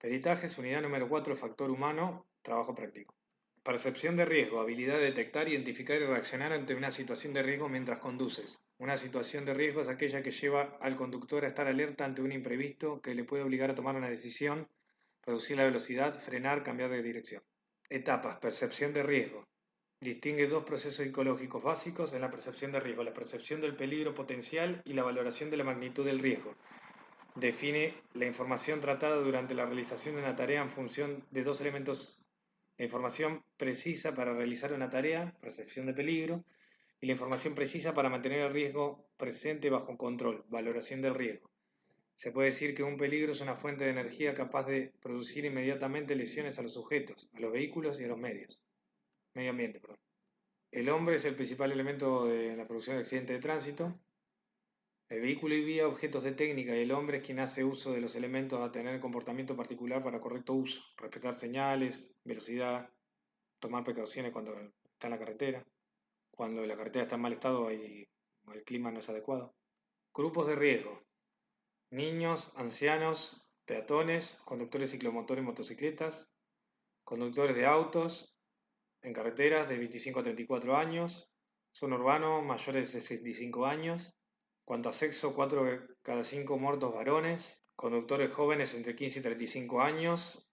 Peritajes, unidad número 4, factor humano, trabajo práctico. Percepción de riesgo, habilidad de detectar, identificar y reaccionar ante una situación de riesgo mientras conduces. Una situación de riesgo es aquella que lleva al conductor a estar alerta ante un imprevisto que le puede obligar a tomar una decisión, reducir la velocidad, frenar, cambiar de dirección. Etapas, percepción de riesgo. Distingue dos procesos psicológicos básicos en la percepción de riesgo, la percepción del peligro potencial y la valoración de la magnitud del riesgo. Define la información tratada durante la realización de una tarea en función de dos elementos: la información precisa para realizar una tarea, percepción de peligro, y la información precisa para mantener el riesgo presente bajo control, valoración del riesgo. Se puede decir que un peligro es una fuente de energía capaz de producir inmediatamente lesiones a los sujetos, a los vehículos y a los medio ambiente, perdón. El hombre es el principal elemento de la producción de accidentes de tránsito. El vehículo y vía, objetos de técnica, y el hombre es quien hace uso de los elementos a tener comportamiento particular para correcto uso, respetar señales, velocidad, tomar precauciones cuando está en la carretera, cuando la carretera está en mal estado y el clima no es adecuado. Grupos de riesgo: niños, ancianos, peatones, conductores ciclomotores y motocicletas, conductores de autos en carreteras de 25 a 34 años, son urbanos mayores de 65 años. Cuanto a sexo, 4 de cada 5 muertos varones, conductores jóvenes entre 15 y 35 años.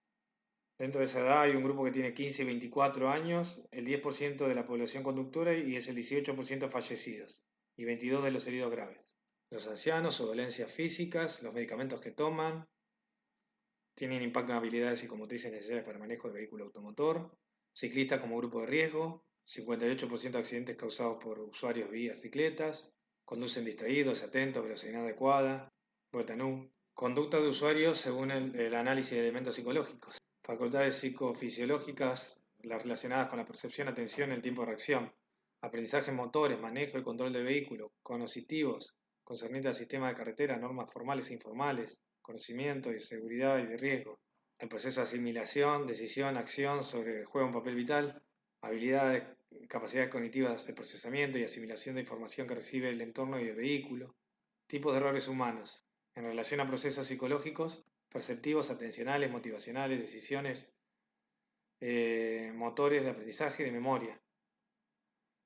Dentro de esa edad hay un grupo que tiene 15 y 24 años, el 10% de la población conductora, y es el 18% de fallecidos y 22% de los heridos graves. Los ancianos, sus dolencias físicas, los medicamentos que toman, tienen impacto en habilidades psicomotrices necesarias para el manejo del vehículo automotor. Ciclistas como grupo de riesgo, 58% de accidentes causados por usuarios de vías cicletas, conducen distraídos, atentos, velocidad inadecuada, vuelta en U. Conductas de usuarios según el análisis de elementos psicológicos. Facultades psicofisiológicas, las relacionadas con la percepción, atención, el tiempo de reacción. Aprendizaje motores, manejo y control del vehículo. Cognitivos, concernientes al sistema de carretera, normas formales e informales, conocimiento y seguridad y de riesgo. El proceso de asimilación, decisión, acción sobre el juego un papel vital. Habilidades, capacidades cognitivas de procesamiento y asimilación de información que recibe el entorno y el vehículo. Tipos de errores humanos. En relación a procesos psicológicos, perceptivos, atencionales, motivacionales, decisiones, motores de aprendizaje y de memoria.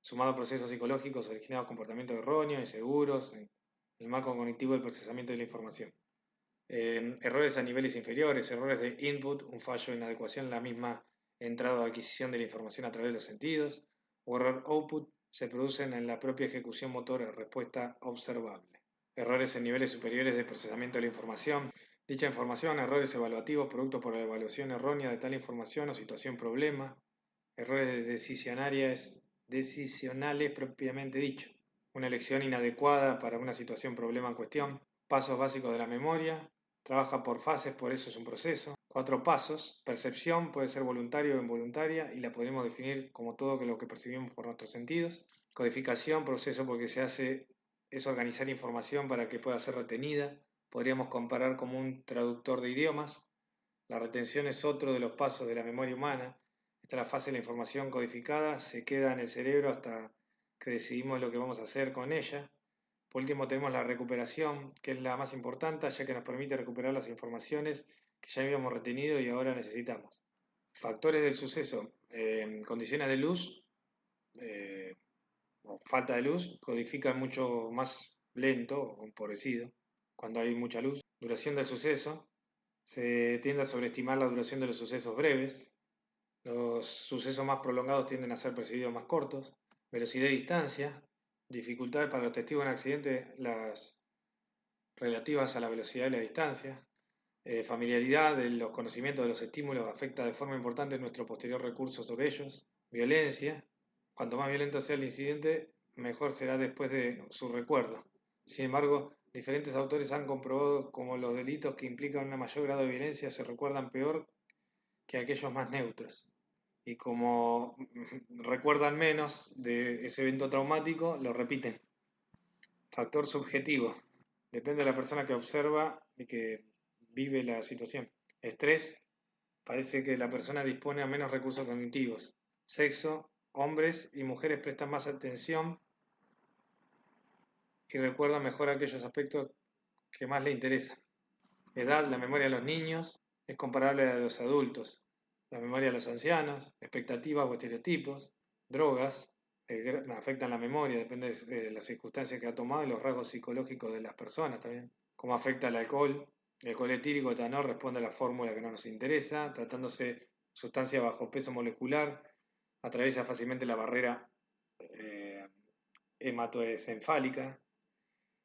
Sumado a procesos psicológicos originados comportamientos erróneos, inseguros, el marco cognitivo del procesamiento de la información. Errores a niveles inferiores, errores de input, un fallo en adecuación en la misma entrada o adquisición de la información a través de los sentidos, o error output, se producen en la propia ejecución motora, respuesta observable. Errores en niveles superiores de procesamiento de la información. Dicha información, errores evaluativos, producto por la evaluación errónea de tal información o situación problema. Errores decisionales propiamente dicho. Una elección inadecuada para una situación problema en cuestión. Pasos básicos de la memoria. Trabaja por fases, por eso es un proceso. 4 pasos. Percepción puede ser voluntaria o involuntaria y la podemos definir como todo lo que percibimos por nuestros sentidos. Codificación, proceso porque se hace es organizar información para que pueda ser retenida. Podríamos comparar como un traductor de idiomas. La retención es otro de los pasos de la memoria humana. Esta es la fase de la información codificada, se queda en el cerebro hasta que decidimos lo que vamos a hacer con ella. Por último tenemos la recuperación, que es la más importante, ya que nos permite recuperar las informaciones que ya habíamos retenido y ahora necesitamos. Factores del suceso, condiciones de luz o falta de luz, codifican mucho más lento o empobrecido cuando hay mucha luz. Duración del suceso, se tiende a sobreestimar la duración de los sucesos breves. Los sucesos más prolongados tienden a ser percibidos más cortos. Velocidad y distancia. Dificultades para los testigos en accidente, las relativas a la velocidad y la distancia. Familiaridad de los conocimientos de los estímulos afecta de forma importante nuestro posterior recurso sobre ellos. Violencia. Cuanto más violento sea el incidente, mejor será después de su recuerdo. Sin embargo, diferentes autores han comprobado cómo los delitos que implican un mayor grado de violencia se recuerdan peor que aquellos más neutros. Y como recuerdan menos de ese evento traumático, lo repiten. Factor subjetivo. Depende de la persona que observa y que vive la situación. Estrés. Parece que la persona dispone a menos recursos cognitivos. Sexo. Hombres y mujeres prestan más atención y recuerdan mejor aquellos aspectos que más le interesan. Edad, la memoria de los niños. Es comparable a los adultos. La memoria de los ancianos, expectativas o estereotipos, drogas, afectan la memoria, depende de las circunstancias que ha tomado y los rasgos psicológicos de las personas también. Cómo afecta el alcohol. El alcohol etílico etanol responde a la fórmula que no nos interesa, tratándose sustancia bajo peso molecular, atraviesa fácilmente la barrera eh, hematoencefálica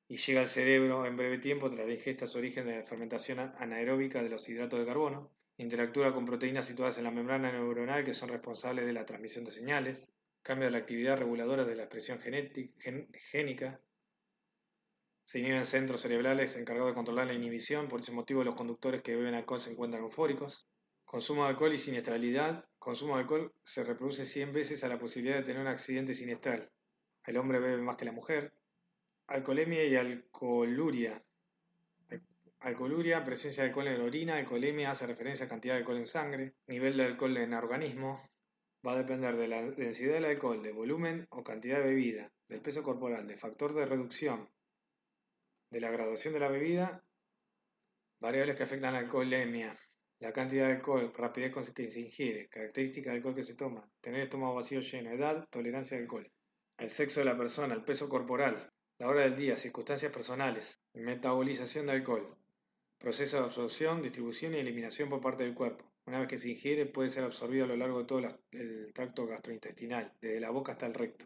y llega al cerebro en breve tiempo tras la ingesta. Su origen de la fermentación anaeróbica de los hidratos de carbono. Interactúa con proteínas situadas en la membrana neuronal que son responsables de la transmisión de señales. Cambia la actividad reguladora de la expresión génica. Se inhiben centros cerebrales encargados de controlar la inhibición, por ese motivo los conductores que beben alcohol se encuentran eufóricos. Consumo de alcohol y siniestralidad. Consumo de alcohol se reproduce 100 veces a la posibilidad de tener un accidente siniestral. El hombre bebe más que la mujer. Alcoholemia y alcoholuria. Alcoholuria, presencia de alcohol en la orina. Alcoholemia hace referencia a cantidad de alcohol en sangre. Nivel de alcohol en el organismo. Va a depender de la densidad del alcohol, de volumen o cantidad de bebida, del peso corporal, del factor de reducción, de la graduación de la bebida. Variables que afectan a la alcoholemia. La cantidad de alcohol, rapidez con que se ingiere, características del alcohol que se toma, tener estómago vacío lleno, edad, tolerancia al alcohol. El sexo de la persona, el peso corporal, la hora del día, circunstancias personales, metabolización de alcohol, proceso de absorción, distribución y eliminación por parte del cuerpo. Una vez que se ingiere puede ser absorbido a lo largo de todo el tracto gastrointestinal, desde la boca hasta el recto.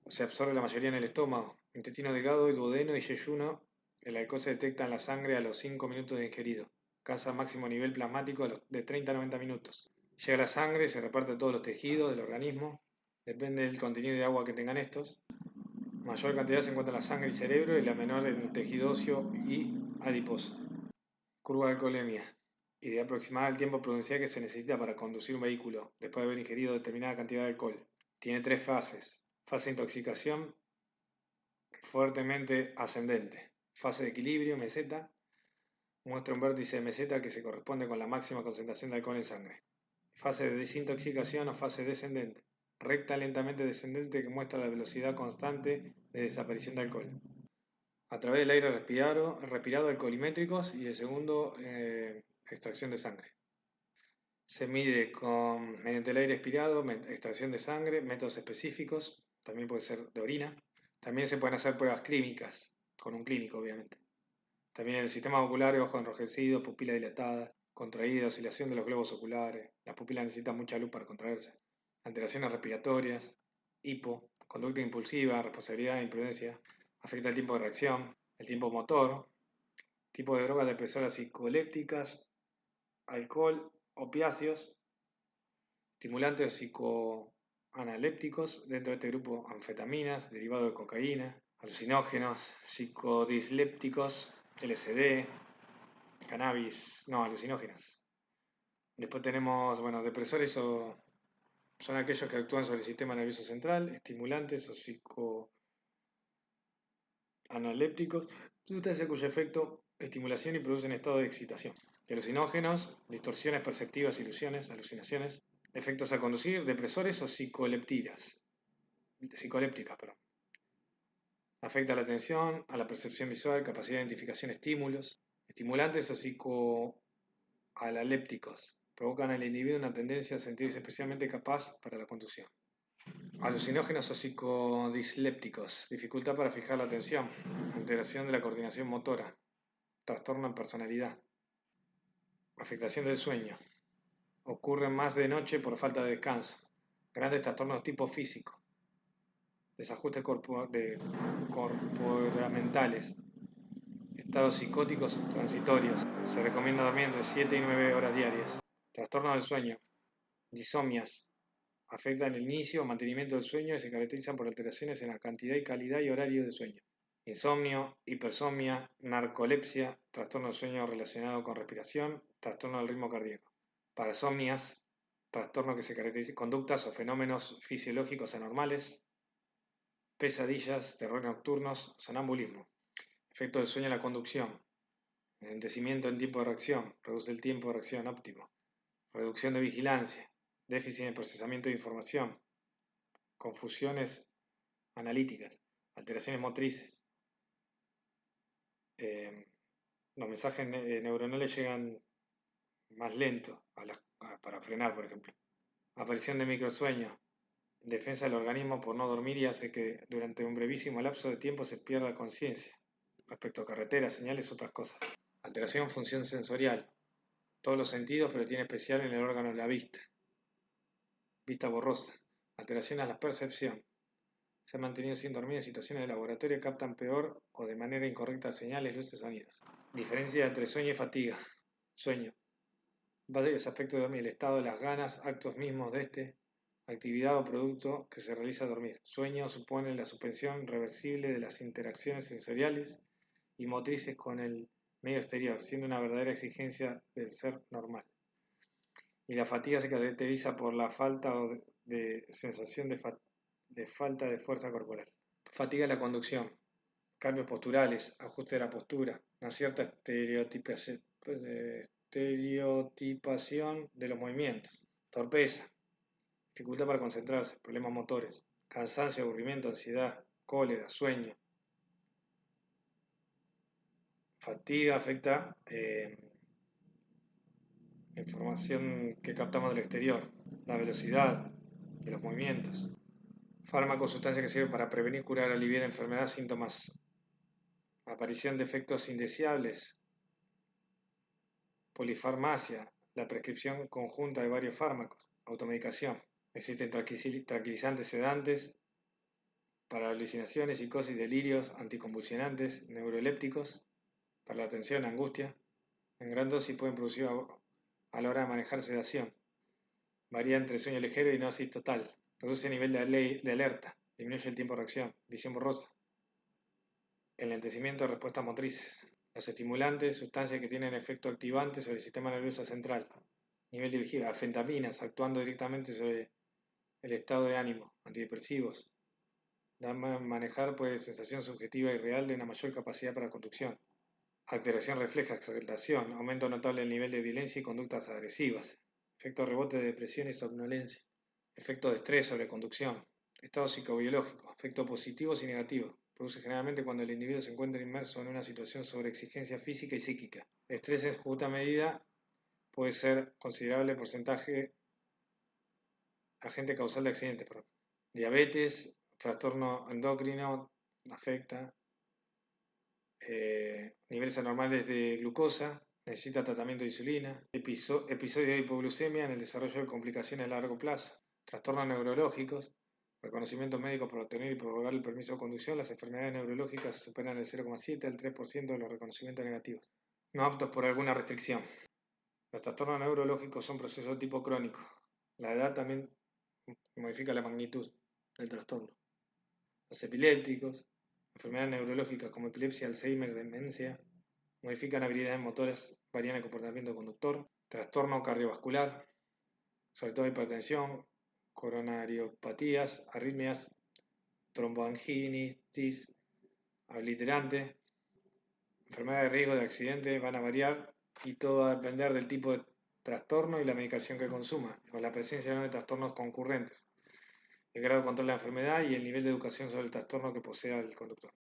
Se absorbe la mayoría en el estómago, intestino delgado, duodeno y yeyuno. El alcohol se detecta en la sangre a los 5 minutos de ingerido. Alcanza máximo nivel plasmático de 30 a 90 minutos. Llega a la sangre y se reparte en todos los tejidos del organismo. Depende del contenido de agua que tengan estos. Mayor cantidad se encuentra en la sangre y cerebro y la menor en el tejido óseo y adiposo. Curva de alcoholemia. Idea aproximada del tiempo prudencial que se necesita para conducir un vehículo después de haber ingerido determinada cantidad de alcohol. Tiene 3 fases. Fase de intoxicación fuertemente ascendente. Fase de equilibrio, meseta. Muestra un vértice de meseta que se corresponde con la máxima concentración de alcohol en sangre. Fase de desintoxicación o fase descendente. Recta lentamente descendente que muestra la velocidad constante de desaparición de alcohol. A través del aire respirado alcoholimétricos y el segundo, extracción de sangre. Se mide mediante el aire expirado, extracción de sangre, métodos específicos, también puede ser de orina. También se pueden hacer pruebas clínicas, con un clínico obviamente. También el sistema ocular, ojos enrojecidos, pupilas dilatadas, contraída, oscilación de los globos oculares, las pupilas necesitan mucha luz para contraerse, alteraciones respiratorias, hipo, conducta impulsiva, responsabilidad e imprudencia, afecta el tiempo de reacción, el tiempo motor, tipo de drogas depresoras psicolépticas, alcohol, opiáceos, estimulantes psicoanalépticos, dentro de este grupo anfetaminas, derivados de cocaína, alucinógenos, psicodislépticos, LSD, cannabis, no, alucinógenos. Después tenemos, bueno, depresores son aquellos que actúan sobre el sistema nervioso central, estimulantes o psicoanalépticos, sustancias cuyo efecto estimulación y producen estado de excitación. Alucinógenos, distorsiones perceptivas, ilusiones, alucinaciones, efectos a conducir, depresores o psicolépticas, perdón. Afecta a la atención, a la percepción visual, capacidad de identificación de estímulos. Estimulantes o psicoanalépticos provocan al individuo una tendencia a sentirse especialmente capaz para la conducción. Alucinógenos o psicodislépticos, dificultad para fijar la atención, alteración de la coordinación motora, trastorno en personalidad, afectación del sueño, ocurren más de noche por falta de descanso, grandes trastornos tipo físico, desajustes corporamentales, estados psicóticos transitorios. Se recomienda dormir entre 7 y 9 horas diarias. Trastorno del sueño, disomias, afectan el inicio o mantenimiento del sueño y se caracterizan por alteraciones en la cantidad y calidad y horario de sueño. Insomnio, hipersomnia, narcolepsia, trastorno del sueño relacionado con respiración, trastorno del ritmo cardíaco. Parasomnias, trastorno que se caracteriza conductas o fenómenos fisiológicos anormales, pesadillas, terrores nocturnos, sonambulismo. Efecto del sueño en la conducción, enlentecimiento en tiempo de reacción, reduce el tiempo de reacción óptimo, reducción de vigilancia, déficit en procesamiento de información, confusiones analíticas, alteraciones motrices. Los mensajes neuronales llegan más lento para frenar, por ejemplo. Aparición de microsueños, defensa del organismo por no dormir y hace que durante un brevísimo lapso de tiempo se pierda conciencia respecto a carreteras, señales, otras cosas. Alteración función sensorial, todos los sentidos, pero tiene especial en el órgano de la vista. Vista borrosa, alteración a la percepción. Se han mantenido sin dormir en situaciones de laboratorio, captan peor o de manera incorrecta señales, luces, sonidos. Diferencia entre sueño y fatiga. Sueño. Varios aspectos de dormir, el estado de las ganas, actos mismos de actividad o producto que se realiza al dormir. Sueño supone la suspensión reversible de las interacciones sensoriales y motrices con el medio exterior, siendo una verdadera exigencia del ser normal. Y la fatiga se caracteriza por la falta de sensación de falta de fuerza corporal. Fatiga en la conducción, cambios posturales, ajuste de la postura, una cierta estereotipación de los movimientos, torpeza, dificultad para concentrarse, problemas motores, cansancio, aburrimiento, ansiedad, cólera, sueño. Fatiga afecta la información que captamos del exterior, la velocidad de los movimientos. Fármacos, sustancias que sirven para prevenir, curar, aliviar enfermedades, síntomas. Aparición de efectos indeseables. Polifarmacia, la prescripción conjunta de varios fármacos. Automedicación. Existen tranquilizantes, sedantes para alucinaciones, psicosis, delirios, anticonvulsionantes, neurolépticos para la tensión, angustia. En gran dosis pueden producir a la hora de manejar sedación. Varía entre sueño ligero y hipnosis total. Reduce el nivel de alerta. Disminuye el tiempo de reacción. Visión borrosa. Enlentecimiento de respuestas motrices. Los estimulantes, sustancias que tienen efecto activante sobre el sistema nervioso central. Nivel de vigilia. Anfetaminas, actuando directamente sobre el estado de ánimo. Antidepresivos. Manejar puede sensación subjetiva y real de una mayor capacidad para conducción. Alteración refleja, exaltación, aumento notable del nivel de violencia y conductas agresivas. Efecto rebote de depresión y somnolencia. Efecto de estrés sobre conducción. Estado psicobiológico. Efectos positivos y negativos. Produce generalmente cuando el individuo se encuentra inmerso en una situación sobre exigencia física y psíquica. Estrés en justa medida puede ser considerable porcentaje agente causal de accidentes. Diabetes, trastorno endocrino, afecta. Niveles anormales de glucosa, necesita tratamiento de insulina, episodios de hipoglucemia en el desarrollo de complicaciones a largo plazo, trastornos neurológicos, reconocimientos médicos por obtener y prorrogar el permiso de conducción, las enfermedades neurológicas superan el 0,7 al 3% de los reconocimientos negativos, no aptos por alguna restricción. Los trastornos neurológicos son procesos de tipo crónico. La edad también modifica la magnitud del trastorno. Los epilépticos, enfermedades neurológicas como epilepsia, Alzheimer, demencia, modifican habilidades motoras, varían el comportamiento conductor, trastorno cardiovascular, sobre todo hipertensión, coronariopatías, arritmias, tromboanginitis, obliterante, enfermedades de riesgo de accidente van a variar y todo va a depender del tipo de trastorno y la medicación que consuma, o la presencia de trastornos concurrentes, el grado de control de la enfermedad y el nivel de educación sobre el trastorno que posea el conductor.